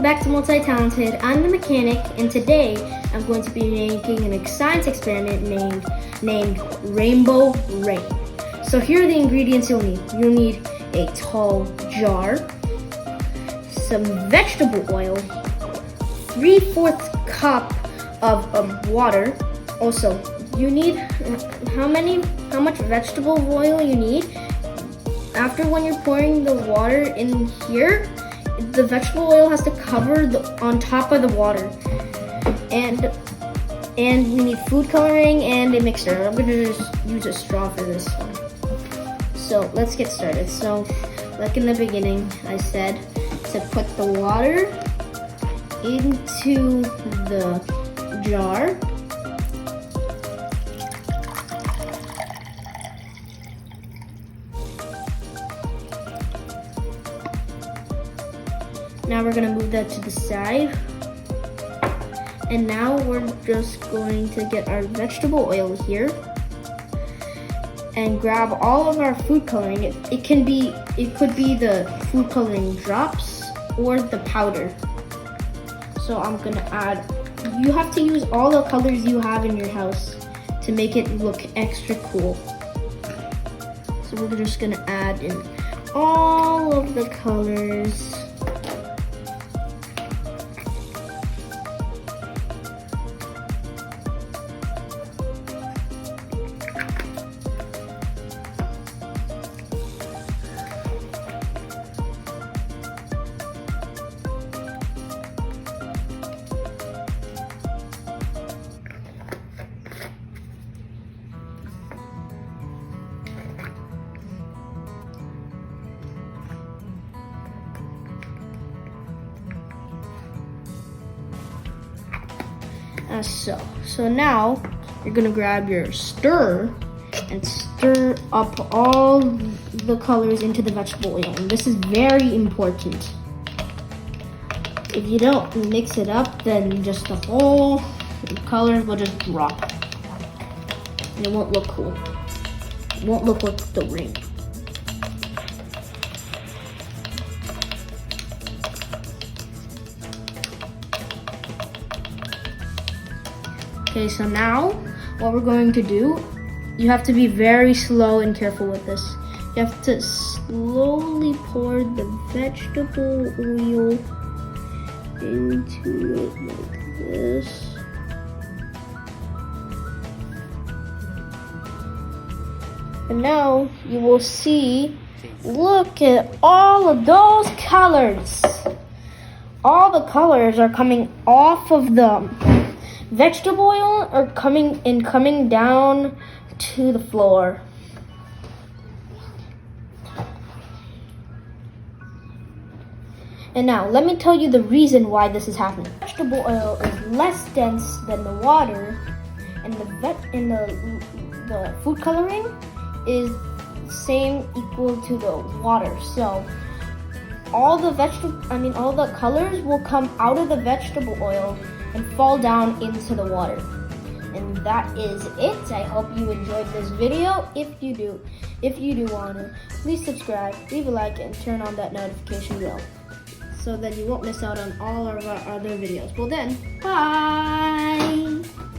back to Multi-Talented. I'm the mechanic, and today I'm going to be making a science experiment named Rainbow Rain. So here are the ingredients you'll need. You'll need a tall jar, some vegetable oil, 3/4 cup of water. Also, you need how much vegetable oil you need. After when you're pouring the water in here, the vegetable oil has to cover on top of the water. And we need food coloring and a mixer. I'm gonna just use a straw for this one. So let's get started. So like in the beginning, I said to put the water into the jar. Now we're gonna move that to the side. And now we're just going to get our vegetable oil here and grab all of our food coloring. It could be the food coloring drops or the powder. So I'm gonna add, you have to use all the colors you have in your house to make it look extra cool. So we're just gonna add in all of the colors. So now you're gonna grab your stirrer and stir up all the colors into the vegetable oil. And this is very important. If you don't mix it up, then just the whole colors will just drop. And it won't look cool. It won't look like the ring. Okay, so now what we're going to do, you have to be very slow and careful with this. You have to slowly pour the vegetable oil into it like this. And now you will see, look at all of those colors. All the colors are coming off of the vegetable oil are coming down to the floor. And now let me tell you the reason why this is happening. Vegetable oil is less dense than the water, and the food coloring is equal to the water. So all the colors will come out of the vegetable oil and fall down into the water. And that is it. I hope you enjoyed this video. If you do wanna, please subscribe, leave a like, and turn on that notification bell so that you won't miss out on all of our other videos. Well then, bye!